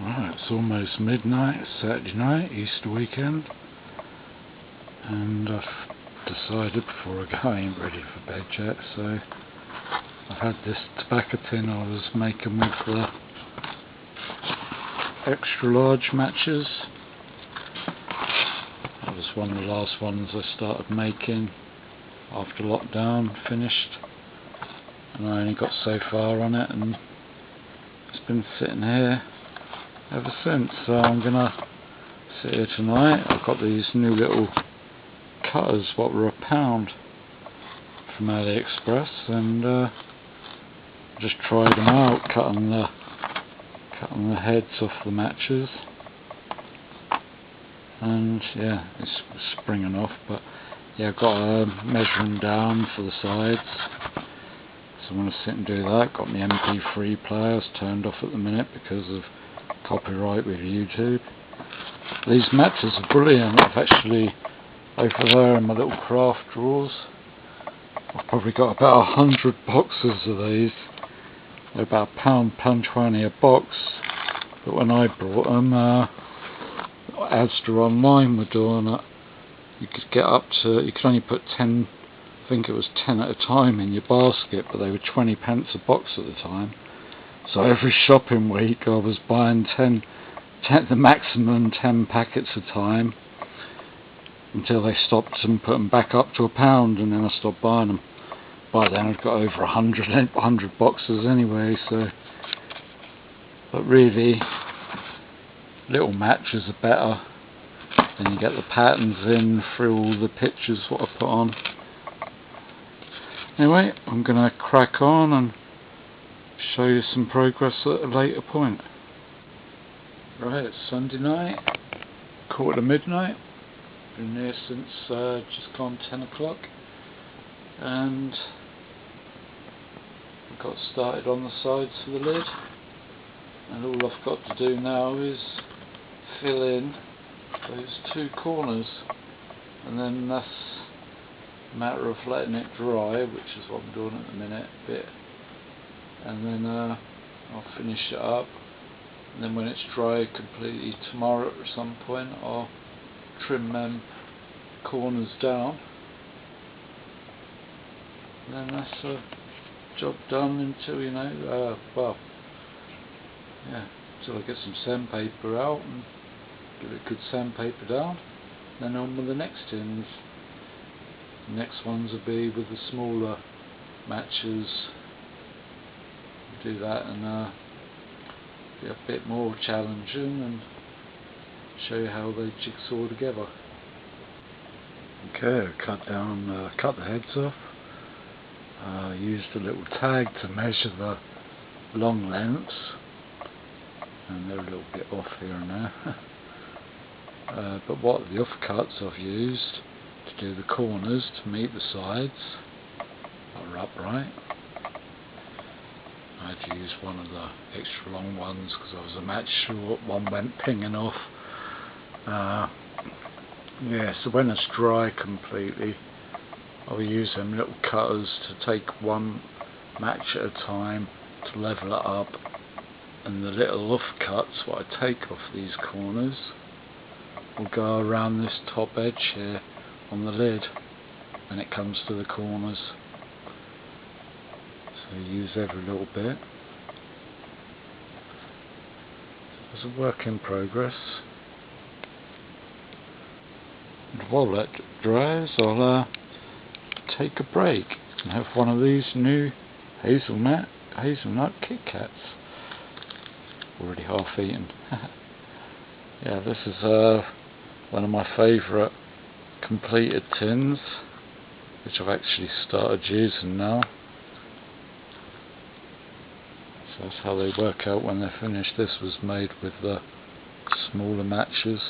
Right, it's almost midnight, it's Saturday night, Easter weekend, and I've decided before I go, I ain't ready for bed yet, so I've had this tobacco tin I was making with the extra large matches. That was one of the last ones I started making after lockdown finished, and I only got so far on it, and it's been sitting here ever since. So I'm gonna sit here tonight. I've got these new little cutters, what were £1 from AliExpress, and just tried them out, cutting the heads off the matches, and yeah, it's springing off. But yeah, I've got to measure them down for the sides, so I'm going to sit and do that. Got my MP3 player, it's turned off at the minute because of copyright with YouTube. These matches are brilliant. I've actually, over there in my little craft drawers, I've probably got about 100 boxes of these. They're about £1.20 a box, but when I brought them, Asda online were doing it. You could get up to, you could only put 10, I think it was 10 at a time in your basket, but they were 20 pence a box at the time. So every shopping week I was buying 10, the maximum 10 packets a time, until they stopped and put them back up to £1, and then I stopped buying them. By then I've got over 100 boxes anyway, so. But really, little matches are better. Then you get the patterns in through all the pictures what I put on. Anyway, I'm going to crack on and show you some progress at a later point. Right, it's Sunday night, midnight. Been here since just gone 10 o'clock, and I got started on the sides for the lid, and all I've got to do now is fill in those two corners, and then that's a matter of letting it dry, which is what I'm doing at the minute a bit, and then I'll finish it up, and then when it's dry completely tomorrow at some point I'll trim them corners down, and then that's a job done until, you know, well, yeah, until I get some sandpaper out and give it good sandpaper down, then on with the next tins. The next ones will be with the smaller matches. Do that and be a bit more challenging and show you how they jigsaw together. Okay, I cut the heads off. Used a little tag to measure the long lengths, and they're a little bit off here and there. But what the offcuts I've used to do the corners to meet the sides are upright. I had to use one of the extra long ones because I was a match short, one went pinging off. Yeah, so when it's dry completely, I'll use them little cutters to take one match at a time to level it up, and the little offcuts what I take off these corners will go around this top edge here on the lid when it comes to the corners. So use every little bit. It's a work in progress. And while that dries, I'll take a break and have one of these new hazelnut Kit Kats. Already half eaten. Yeah, this is one of my favourite completed tins, which I've actually started using now. So that's how they work out when they're finished. This was made with the smaller matches,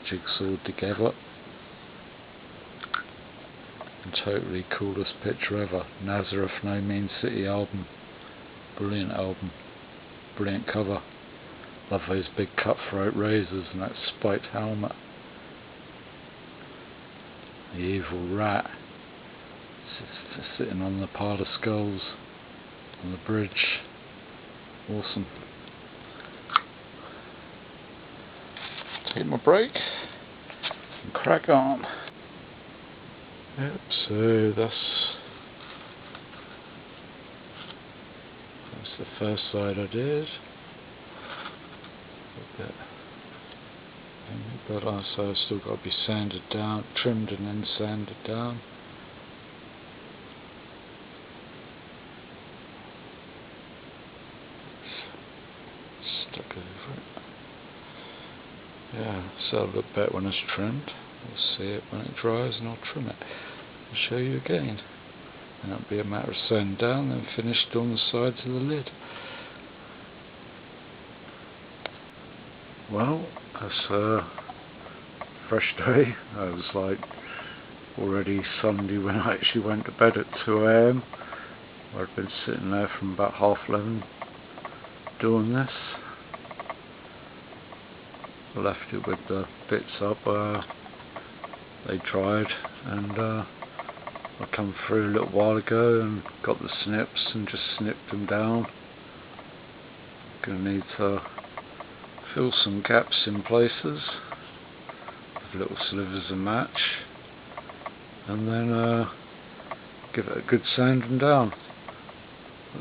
jigsawed together. And totally coolest picture ever. Nazareth No Mean City album. Brilliant album. Brilliant cover. Love those big cutthroat razors and that spiked helmet. The evil rat sitting on the pile of skulls on the bridge. Awesome. hit my brake and crack on. Yep, so that's the first side I did. But also I've still got to be sanded down, trimmed and then sanded down. Stuck over it. Yeah, so it'll look better when it's trimmed. We'll see it when it dries and I'll trim it. I'll show you again. And it'll be a matter of sanding down and finished on the sides of the lid. Well, that's a fresh day. It was like already Sunday when I actually went to bed at 2 AM. I'd been sitting there from about 11:30 doing this. I left it with the bits up, they dried, and I come through a little while ago and got the snips and just snipped them down. Gonna need to fill some gaps in places with little slivers of match, and then give it a good sanding down.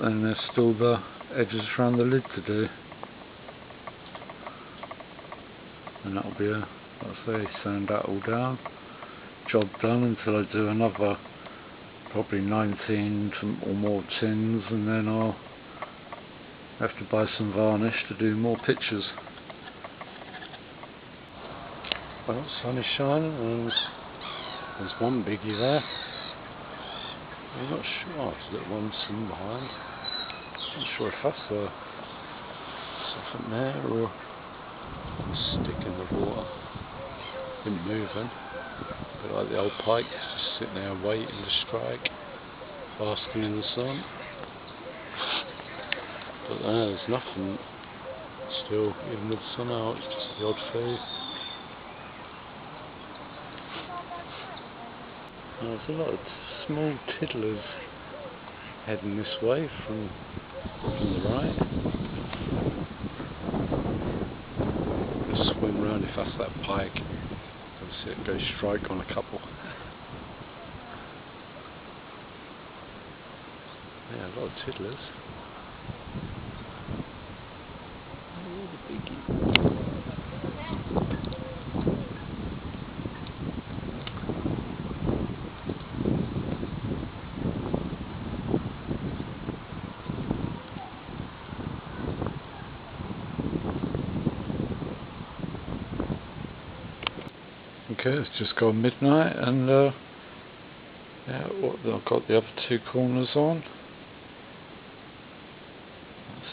Then there's still the edges around the lid to do, and that'll be like I say, sand that all down. Job done until I do another probably 19 or more tins, and then I'll have to buy some varnish to do more pictures. Well, sun is shining and there's one biggie there. I'm not sure, there's a little one sitting behind. Not sure if that's something there or a stick in the water. Been moving. A bit like the old pike, just sitting there waiting to strike, basking in the sun. But there's nothing still, even with the sun out, it's just the odd few. There's a lot of small tiddlers heading this way from the right. Just swim round if that's that pike. You'll see it go strike on a couple. Yeah, a lot of tiddlers. Oh, the biggie. Okay, it's just gone midnight, and yeah, I've got the other two corners on.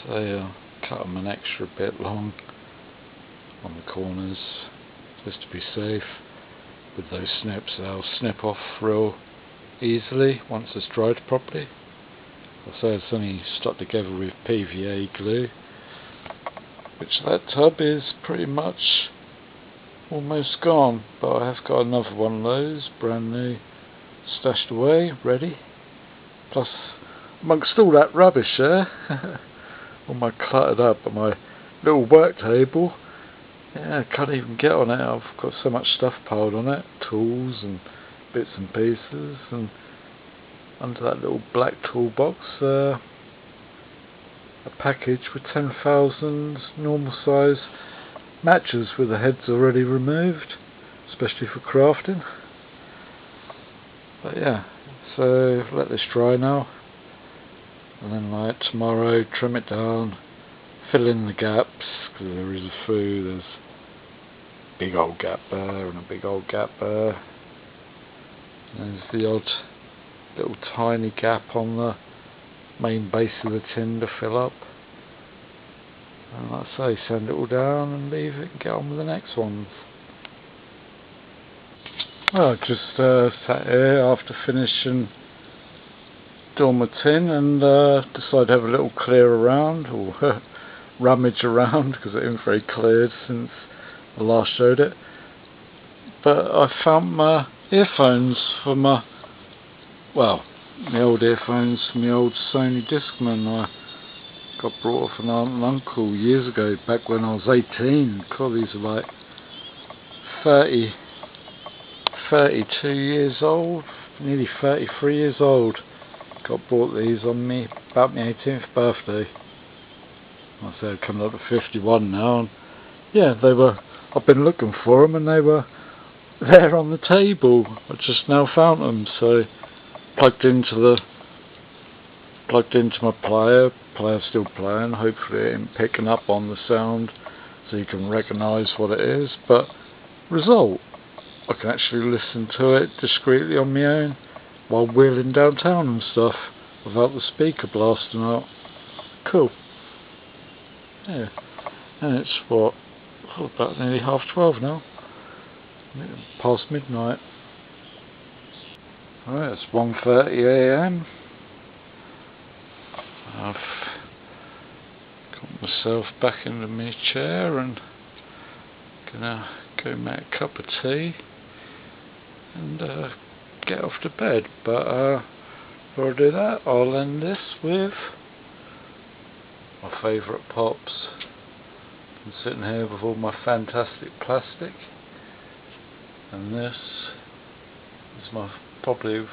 So cut them an extra bit long on the corners, just to be safe. With those snips, they'll snip off real easily once it's dried properly. So it's only stuck together with PVA glue, which that tub is pretty much almost gone, but I have got another one of those, brand new, stashed away, ready. Plus, amongst all that rubbish there, all my cluttered up on my little work table, yeah, I can't even get on it. I've got so much stuff piled on it, tools and bits and pieces, and under that little black toolbox, a package with 10,000 normal size matches with the heads already removed, especially for crafting. But yeah, so let this dry now, and then like tomorrow trim it down, fill in the gaps, because there is a few. There's a big old gap there and a big old gap there. There's the odd little tiny gap on the main base of the tin to fill up. And like I say, sand it all down and leave it and get on with the next ones. Well, I just sat here after finishing doing my tin and decided to have a little clear around, or rummage around, because it isn't very cleared since I last showed it. But I found my earphones for my old earphones from the old Sony Discman. I got brought off an aunt and uncle years ago, back when I was 18. God, these are like 32 years old, nearly 33 years old. Got bought these on me about my 18th birthday. I said coming up to 51 now, and yeah, they were. I've been looking for them, and they were there on the table. I just now found them, so plugged into my player. Player's still playing. Hopefully, it ain't picking up on the sound, so you can recognise what it is. But result, I can actually listen to it discreetly on my own while wheeling downtown and stuff without the speaker blasting out. Cool. Yeah, and it's what, about nearly 12:30 now. Past midnight. Alright, it's 1:30 AM. I've got myself back into my chair and gonna go make a cup of tea and get off to bed. But before I do that, I'll end this with my favourite pops. I'm sitting here with all my fantastic plastic, and this is my, probably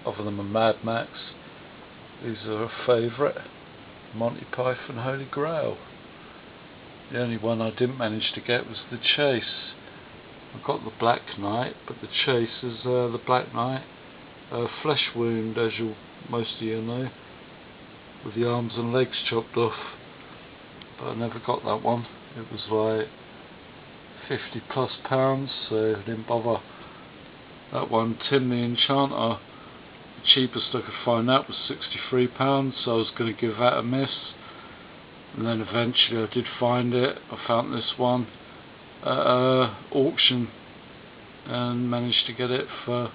other than my Mad Max, these are a favourite, Monty Python Holy Grail. The only one I didn't manage to get was the Chase. I got the Black Knight, but the Chase is the Black Knight flesh wound, as most of you know, with the arms and legs chopped off. But I never got that one. It was like £50+, so I didn't bother. That one, Tim the Enchanter, the cheapest I could find out was £63, so I was going to give that a miss. And then eventually I did find it. I found this one at auction and managed to get it for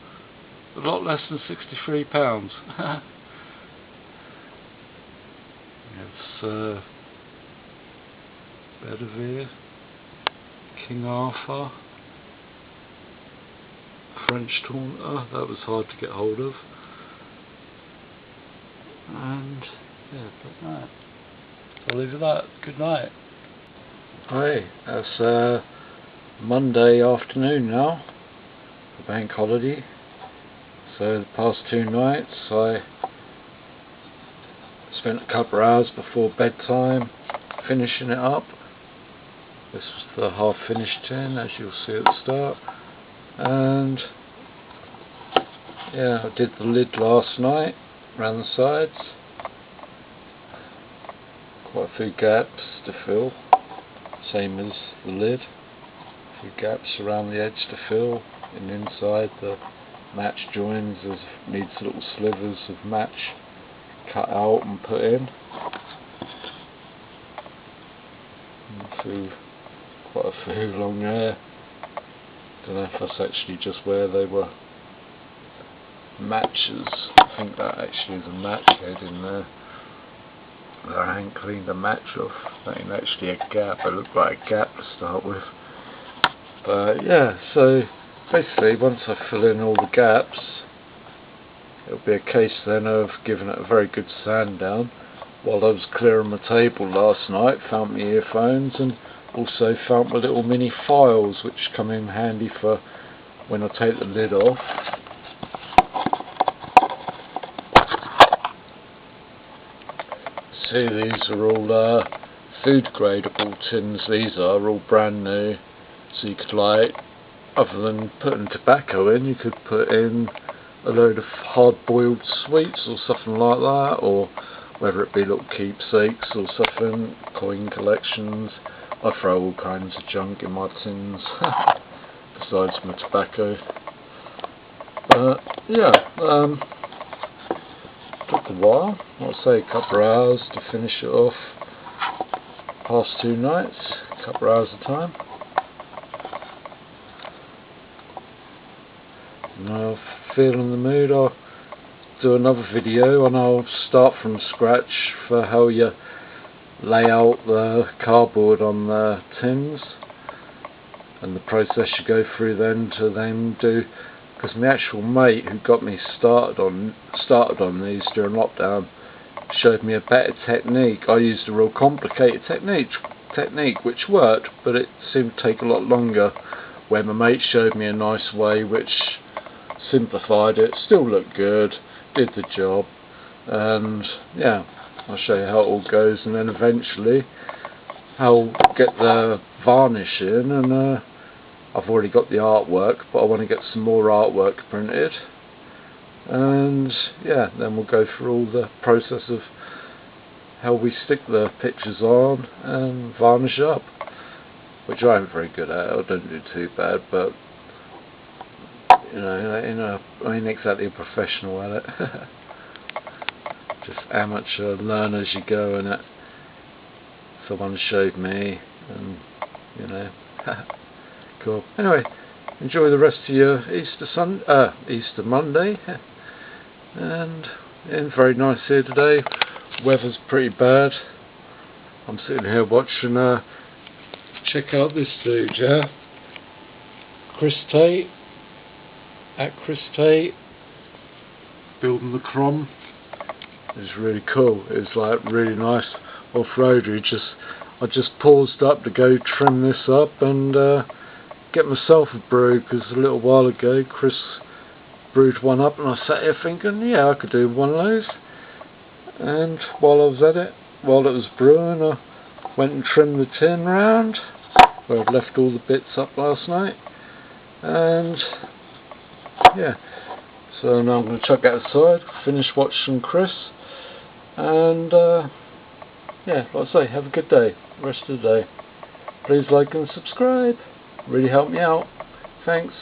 a lot less than £63. It's Bedivere, King Arthur, French Taunter, that was hard to get hold of, and yeah, but no, I'll leave it at that. Good night. Hey, that's Monday afternoon now, the bank holiday. So the past 2 nights I spent a couple of hours before bedtime finishing it up. This was the half finished tin, as you'll see at the start, and yeah, I did the lid last night around the sides. Quite a few gaps to fill, same as the lid. A few gaps around the edge to fill, and inside the match joins needs little slivers of match cut out and put in. And quite a few along there. Don't know if that's actually just where they were matches. I think that actually is a match head in there. I hadn't cleaned the match off. That ain't actually a gap. It looked like a gap to start with. But yeah, so basically once I fill in all the gaps, it'll be a case then of giving it a very good sand down. While I was clearing my table last night, found my earphones and also found my little mini files, which come in handy for when I take the lid off. See, these are all food gradable tins. These are all brand new, so you could, like, other than putting tobacco in, you could put in a load of hard boiled sweets or something like that, or whether it be little keepsakes or something, coin collections. I throw all kinds of junk in my tins besides my tobacco. But yeah, took a while, I'd say a couple of hours to finish it off. Past 2 nights, a couple of hours of time. Now feeling the mood, I'll do another video and I'll start from scratch for how you lay out the cardboard on the tins and the process you go through then to then do, because my actual mate who got me started on these during lockdown showed me a better technique. I used a real complicated technique which worked, but it seemed to take a lot longer where my mate showed me a nice way which simplified it, still looked good, did the job, and yeah, I'll show you how it all goes, and then eventually I'll get the varnish in, and I've already got the artwork, but I want to get some more artwork printed, and yeah, then we'll go through all the process of how we stick the pictures on and varnish up, which I am very good at. I don't do too bad, but you know, I ain't exactly a professional at it. Just amateur, learn as you go, and it. Someone showed me, and you know, cool. Anyway, enjoy the rest of your Easter Monday, and very nice here today. Weather's pretty bad. I'm sitting here watching. Check out this dude, yeah. Chris Tate, at Chris Tate, building the Crom. It's really cool. It's like really nice off-roader. I just paused up to go trim this up and get myself a brew, because a little while ago Chris brewed one up and I sat here thinking, yeah, I could do one of those. And while I was at it, while it was brewing, I went and trimmed the tin round where I'd left all the bits up last night, and yeah, so now I'm going to chuck it outside, finish watching Chris, and yeah, like I say, have a good day, rest of the day. Please like and subscribe, really help me out. Thanks.